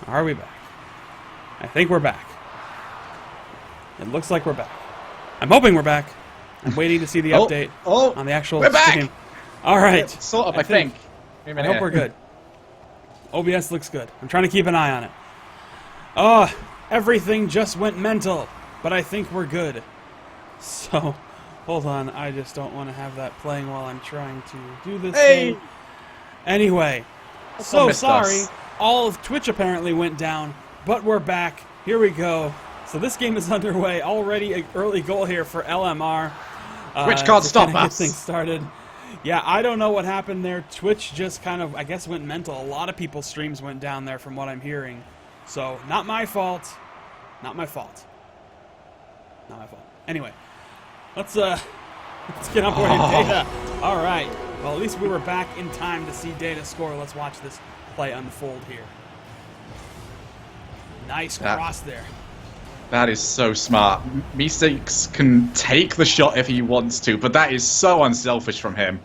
Are we back? I think we're back. It looks like we're back. I'm hoping we're back. I'm waiting to see the update on the actual we're back! stream. All right. Yeah, sort of, I think. I hope we're good. OBS looks good. I'm trying to keep an eye on it. Oh, everything just went mental, but I think we're good. So, hold on. I just don't want to have that playing while I'm trying to do this thing. Anyway, so sorry. All of Twitch apparently went down, but we're back. Here we go. So this game is underway. Already an early goal here for LMR. Twitch can't stop us. Get things started. Yeah, I don't know what happened there. Twitch just kind of, I guess, went mental. A lot of people's streams went down there from what I'm hearing. So, not my fault. Not my fault. Not my fault. Anyway, let's get on board Data. All right. Well, at least we were back in time to see Data score. Let's watch this play unfold here. Nice cross there. That is so smart. Meeseeks can take the shot if he wants to, but that is so unselfish from him.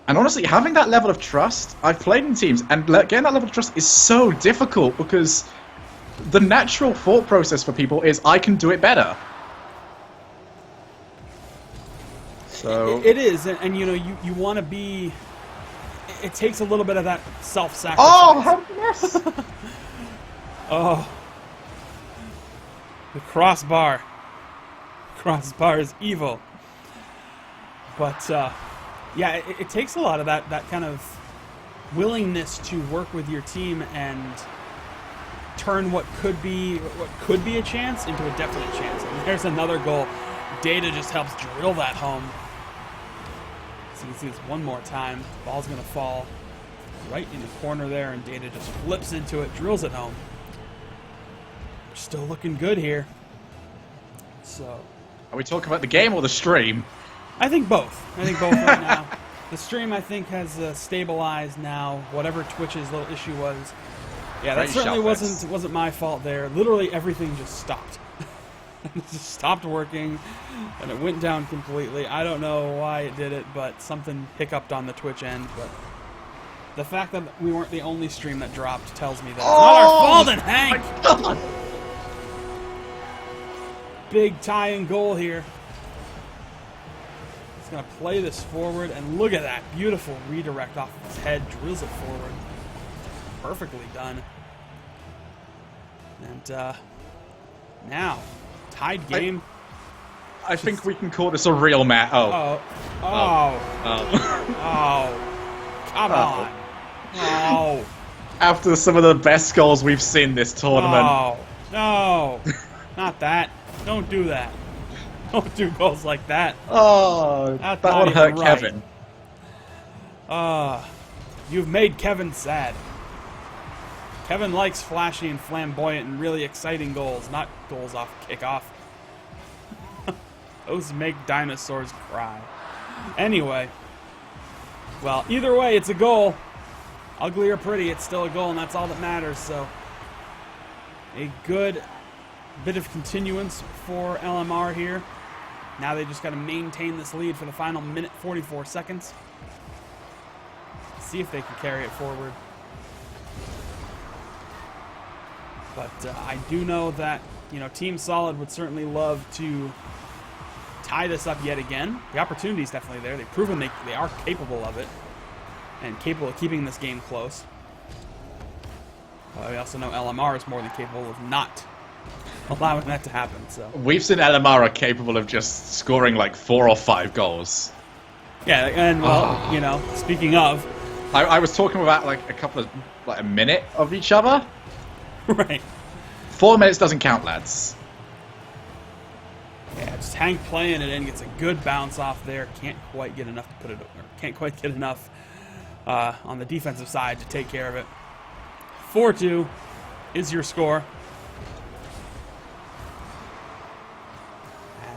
And honestly, having that level of trust, I've played in teams, and getting that level of trust is so difficult because the natural thought process for people is, I can do it better. So it is, and you know, you want to be. It takes a little bit of that self-sacrifice. Oh, yes. Oh. The crossbar. Crossbar is evil. But, yeah, it takes a lot of that kind of willingness to work with your team and turn what could be a chance into a definite chance. And there's another goal. Data just helps drill that home. So you can see this one more time. Ball's going to fall right in the corner there, and Data just flips into it, drills it home. We're still looking good here. So, are we talking about the game or the stream? I think both. I think both right now. The stream, I think, has stabilized now. Whatever Twitch's little issue was. Yeah, that certainly wasn't my fault there. Literally everything just stopped. It just stopped working, and it went down completely. I don't know why it did it, but something hiccuped on the Twitch end. But the fact that we weren't the only stream that dropped tells me that it's not our fault. And Hank, big tie-in goal here. He's gonna play this forward, and look at that beautiful redirect off his head, drills it forward. Perfectly done. And now. Tied game. I think we can call this a real match. Oh, come on. Oh. After some of the best goals we've seen this tournament. No. Not that. Don't do that. Don't do goals like that. Oh, that would hurt right. Kevin. You've made Kevin sad. Kevin likes flashy and flamboyant and really exciting goals, not goals off kickoff. Those make dinosaurs cry. Anyway. Well, either way, it's a goal. Ugly or pretty, it's still a goal, and that's all that matters. So, a good bit of continuance for LMR here. Now they just got to maintain this lead for the final minute 44 seconds. See if they can carry it forward. But I do know that, you know, Team Solid would certainly love to tie this up yet again. The opportunity is definitely there. They've proven they are capable of it and capable of keeping this game close. We also know LMR is more than capable of not allowing that to happen. So we've seen LMR are capable of just scoring like 4 or 5 goals. Yeah, and well, you know, speaking of, I was talking about like a minute of each other. Right. 4 minutes doesn't count, lads. Yeah, just Hank playing it in, gets a good bounce off there. Can't quite get enough to put it, or can't quite get enough on the defensive side to take care of it. 4-2 is your score.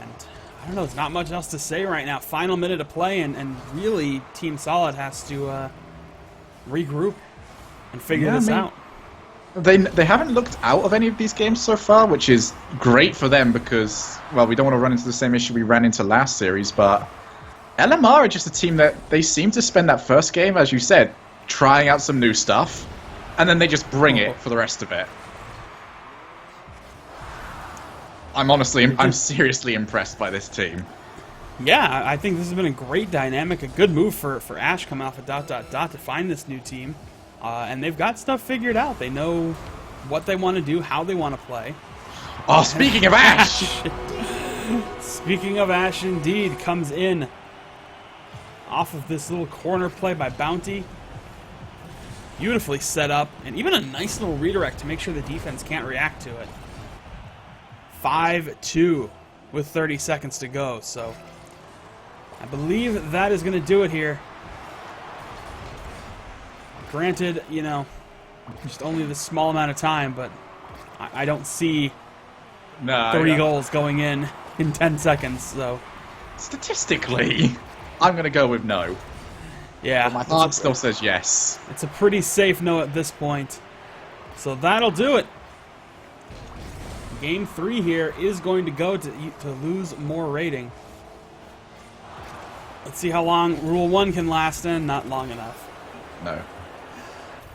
And I don't know, there's not much else to say right now. Final minute of play, and really Team Solid has to regroup and figure this out. They haven't looked out of any of these games so far, which is great for them because, well, we don't want to run into the same issue we ran into last series, but LMR are just a team that they seem to spend that first game, as you said, trying out some new stuff. and then they just bring it for the rest of it. I'm seriously impressed by this team. Yeah, I think this has been a great dynamic, a good move for Ash coming off a ... to find this new team. And they've got stuff figured out. They know what they want to do, how they want to play. Oh, speaking of Ash! Speaking of Ash, indeed, comes in off of this little corner play by Bounty. Beautifully set up, and even a nice little redirect to make sure the defense can't react to it. 5-2 with 30 seconds to go, so I believe that is going to do it here. Granted, you know, just only this small amount of time, but I don't see 3 goals going in 10 seconds, so... Statistically, I'm going to go with no. Yeah. But my heart still says yes. It's a pretty safe no at this point. So that'll do it. Game 3 here is going to go to lose more rating. Let's see how long Rule 1 can last in. Not long enough. No.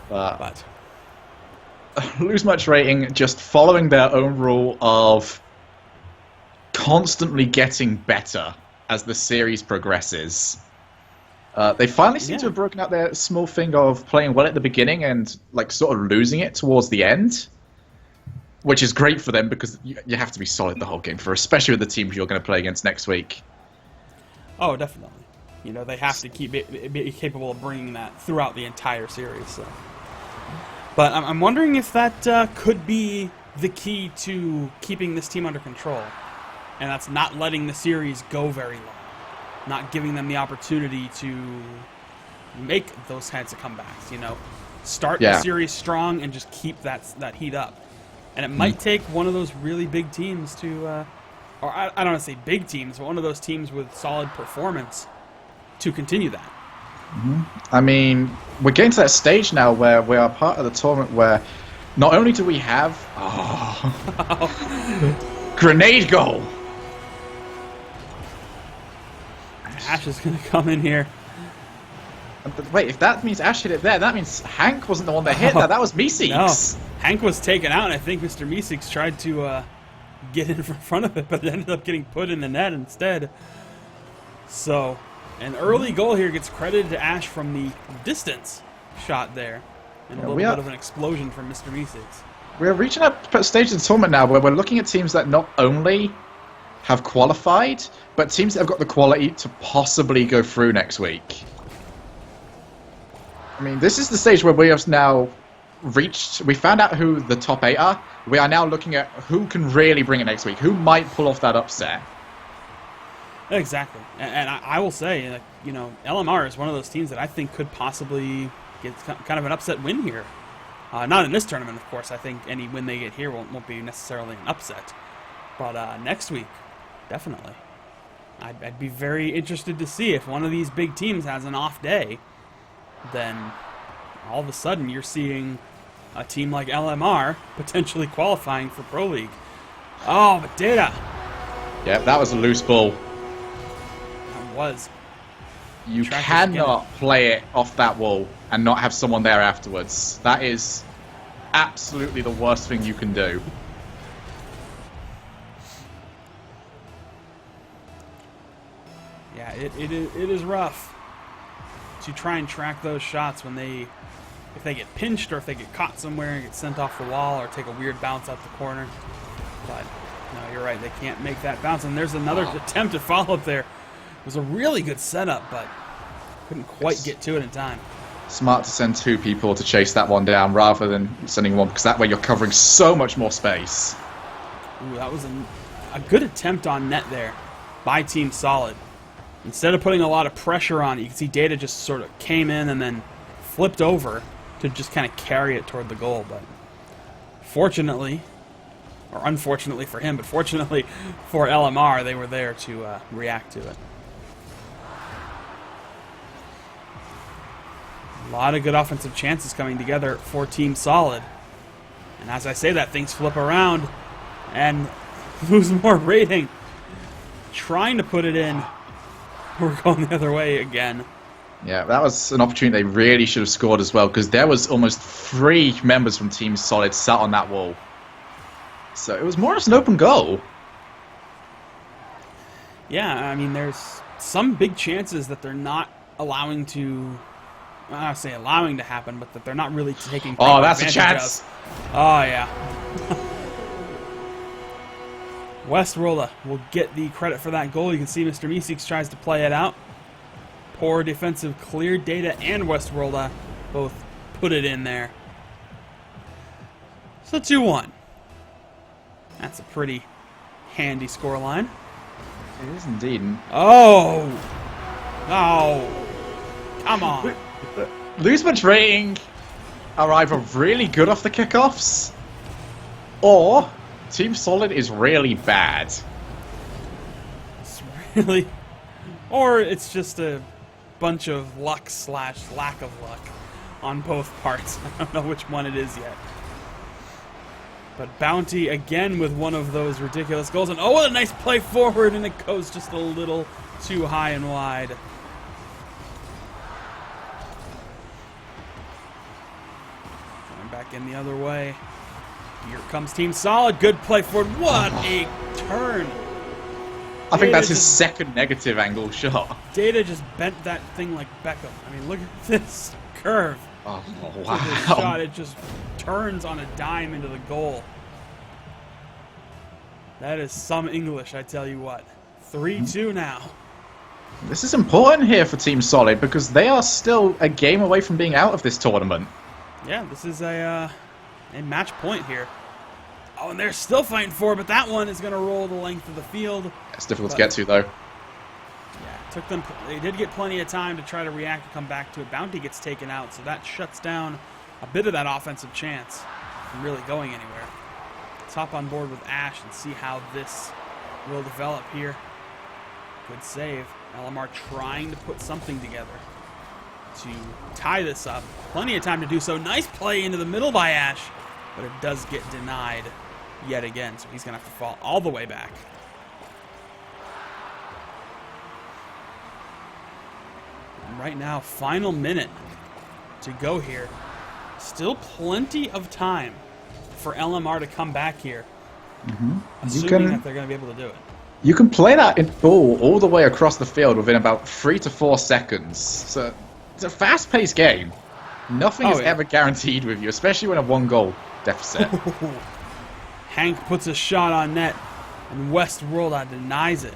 But lose much rating just following their own rule of constantly getting better as the series progresses. They finally seem to have broken out their small thing of playing well at the beginning and like sort of losing it towards the end, which is great for them because you have to be solid the whole game, especially with the teams you're going to play against next week. Oh, definitely. You know, they have to be capable of bringing that throughout the entire series. So. But I'm wondering if that could be the key to keeping this team under control. And that's not letting the series go very long. Not giving them the opportunity to make those kinds of comebacks, you know. Start the series strong and just keep that heat up. And it might take one of those really big teams to, or I don't want to say big teams, but one of those teams with solid performance to continue that. I mean, we're getting to that stage now where we are part of the tournament where not only do we have... grenade goal! Ash is going to come in here. But wait, if that means Ash hit it there, that means Hank wasn't the one that hit that. That was Meeseeks. No, Hank was taken out, and I think Mr. Meeseeks tried to get in front of it, but it ended up getting put in the net instead. So, an early goal here gets credited to Ash from the distance shot there. And a little bit of an explosion from Mr. Meeseeks. We're reaching a stage of the tournament now where we're looking at teams that not only have qualified, but teams that have got the quality to possibly go through next week. I mean, this is the stage where we have now reached... We found out who the top 8 are. We are now looking at who can really bring it next week. Who might pull off that upset. Exactly. And I will say, like, you know, LMR is one of those teams that I think could possibly get kind of an upset win here. Not in this tournament, of course. I think any win they get here won't be necessarily an upset. But next week, definitely. I'd be very interested to see if one of these big teams has an off day, then all of a sudden you're seeing a team like LMR potentially qualifying for Pro League. Oh, but Data. Yeah, that was a loose ball. That was. You cannot play it off that wall and not have someone there afterwards. That is absolutely the worst thing you can do. Yeah, it is rough to try and track those shots when if they get pinched or if they get caught somewhere and get sent off the wall or take a weird bounce out the corner. But no, you're right, they can't make that bounce. And there's another attempt at follow-up there. It was a really good setup, but couldn't quite get to it in time. Smart to send 2 people to chase that one down rather than sending one, because that way you're covering so much more space. Ooh, that was a good attempt on net there by Team Solid. Instead of putting a lot of pressure on it, you can see Data just sort of came in and then flipped over to just kind of carry it toward the goal. But fortunately, or unfortunately for him, but fortunately for LMR, they were there to react to it. A lot of good offensive chances coming together for Team Solid. And as I say that, things flip around and lose more rating. Trying to put it in. We're going the other way again. Yeah, that was an opportunity they really should have scored as well, because there was almost 3 members from Team Solid sat on that wall. So it was more or less an open goal. Yeah, I mean, there's some big chances that they're not allowing to, I don't say allowing to happen, but that they're not really taking Oh, that's a advantage chance. of. Oh, yeah. Westworld will get the credit for that goal. You can see Mr. Meeseeks tries to play it out. Poor defensive clear. Data and Westworld both put it in there. So 2-1. That's a pretty handy scoreline. It is indeed. Oh! Oh! Come on. Lose Match Rating are either really good off the kickoffs, or Team Solid is really bad. It's really... Or it's just a bunch of luck / lack of luck on both parts. I don't know which one it is yet. But Bounty again with one of those ridiculous goals. And oh, what a nice play forward, and it goes just a little too high and wide. Going back in the other way. Here comes Team Solid. Good play forward. What a turn. I think that's his second negative angle shot. Data just bent that thing like Beckham. I mean, look at this curve. Oh, With wow. this shot, it just turns on a dime into the goal. That is some English, I tell you what. 3-2 now. This is important here for Team Solid, because they are still a game away from being out of this tournament. Yeah, this is a match point here. Oh, and they're still fighting for it, but that one is going to roll the length of the field. It's difficult to get to, though. Yeah, it took them. They did get plenty of time to try to react and come back to it. Bounty gets taken out, so that shuts down a bit of that offensive chance from really going anywhere. Let's hop on board with Ash and see how this will develop here. Good save. LMR trying to put something together to tie this up. Plenty of time to do so. Nice play into the middle by Ash, but it does get denied yet again, so he's going to have to fall all the way back. And right now, final minute to go here. Still plenty of time for LMR to come back here, assuming that they're going to be able to do it. You can play that ball all the way across the field within about 3 to 4 seconds. So it's a fast-paced game. Nothing is ever guaranteed with you, especially when a 1-goal deficit. Hank puts a shot on net, and Westworld denies it.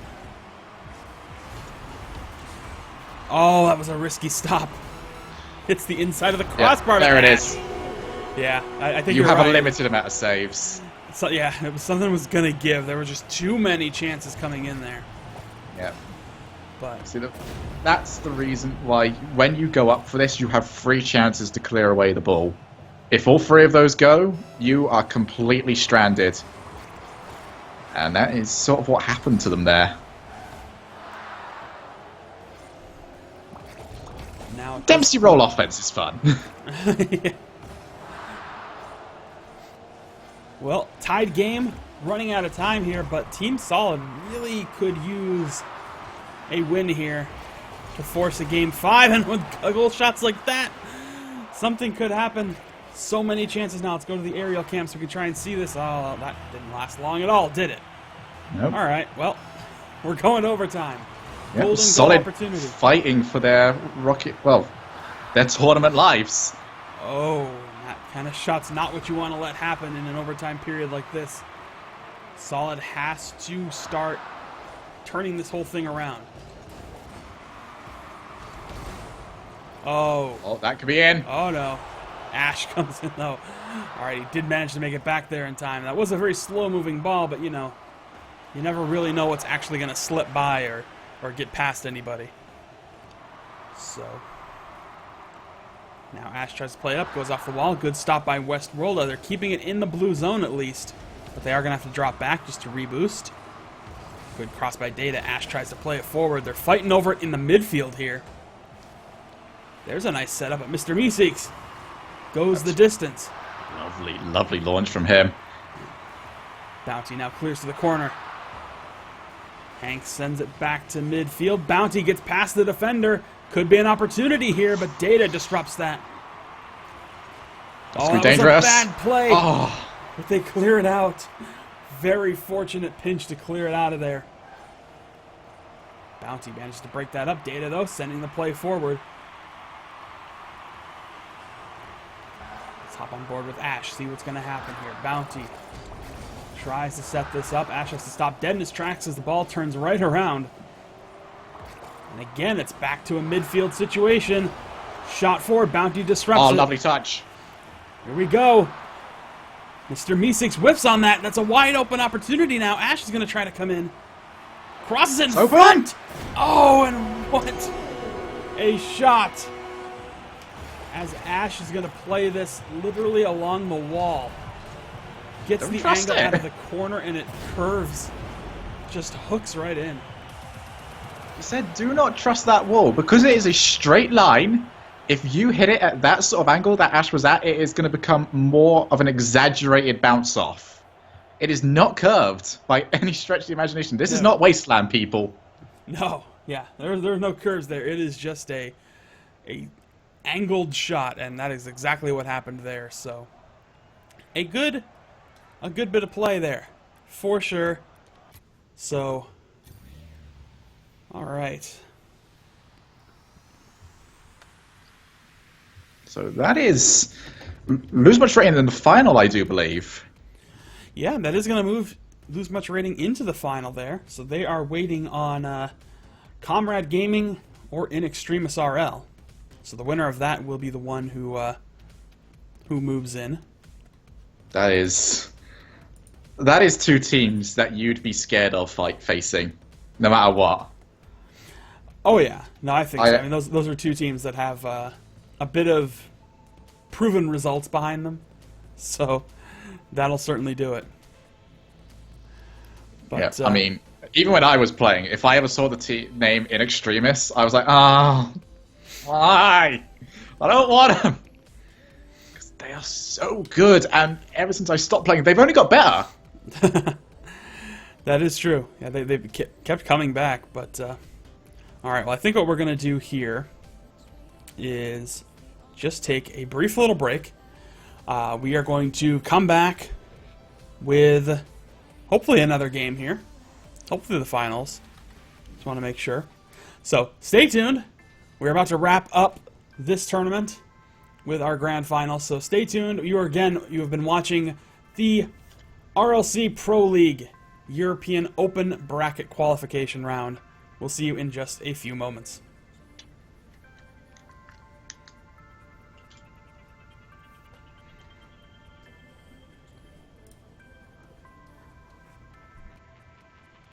Oh, that was a risky stop. Hits the inside of the crossbar. Yeah, there it is. Yeah, I think you you're have right. a limited amount of saves. So, yeah, it was something was gonna give. There were just too many chances coming in there. Yeah. But See, that's the reason why when you go up for this, you have 3 chances to clear away the ball. If all 3 of those go, you are completely stranded. And that is sort of what happened to them there. now Dempsey roll offense is fun. Yeah. Well, tied game, running out of time here, but Team Solid really could use a win here to force a game 5, and with goal shots like that, something could happen. So many chances now. Let's go to the aerial cam so we can try and see this. Oh, that didn't last long at all, did it? Nope. All right, well, we're going overtime. Yep, Golden Solid goal opportunity. fighting for their their tournament lives. Oh, that kind of shot's not what you want to let happen in an overtime period like this. Solid has to start turning this whole thing around. Oh, that could be in. Oh no. Ash comes in though. Alright, he did manage to make it back there in time. That was a very slow-moving ball, but you know, you never really know what's actually going to slip by or get past anybody. So, now Ash tries to play it up, goes off the wall. Good stop by Westworld. They're keeping it in the blue zone at least, but they are going to have to drop back just to reboost. Good cross by Data. Ash tries to play it forward. They're fighting over it in the midfield here. There's a nice setup, but Mr. Meeseeks goes the distance. Lovely, lovely launch from him. Bounty now clears to the corner. Hank sends it back to midfield. Bounty gets past the defender. Could be an opportunity here, but Data disrupts that. That's that dangerous. was a bad play. Oh, But they clear it out. Very fortunate pinch to clear it out of there. Bounty manages to break that up. Data, though, sending the play forward. Let's hop on board with Ash, see what's going to happen here. Bounty tries to set this up. Ash has to stop dead in his tracks as the ball turns right around. And again, it's back to a midfield situation. Shot forward, Bounty disrupts it. lovely touch. Here we go. Mr. Meeseeks whiffs on that. That's a wide open opportunity now. Ash is going to try to come in. Crosses it in front. Oh, and what a shot. As Ash is going to play this literally along the wall. Gets the angle out of the corner and it curves. Just hooks right in. You said do not trust that wall because it is a straight line. If you hit it at that sort of angle that Ash was at, it is going to become more of an exaggerated bounce off. It is not curved by any stretch of the imagination. This is not Wasteland, people. No, yeah, there's no curves there. It is just a angled shot, and that is exactly what happened there. So, a good bit of play there, for sure. So, all right. So that is lose much rating in the final, I do believe. Yeah, that is going to lose much rating into the final there. So they are waiting on Comrade Gaming or In Extremis RL. So the winner of that will be the one who moves in. That is two teams that you'd be scared of facing, no matter what. Oh yeah, no, I think so. I mean, those are two teams that have a bit of proven results behind them, so that'll certainly do it. But, yeah, I mean, even when I was playing, if I ever saw the name In Extremis, I was like, oh, why? I don't want them. Because they are so good, and ever since I stopped playing, they've only got better. That is true. Yeah, they kept coming back, but all right, well, I think what we're going to do here is just take a brief little break. We are going to come back with hopefully another game here. Hopefully the finals. Just want to make sure. So stay tuned. We're about to wrap up this tournament with our grand final. So stay tuned. You have been watching the RLC Pro League European Open Bracket Qualification Round. We'll see you in just a few moments.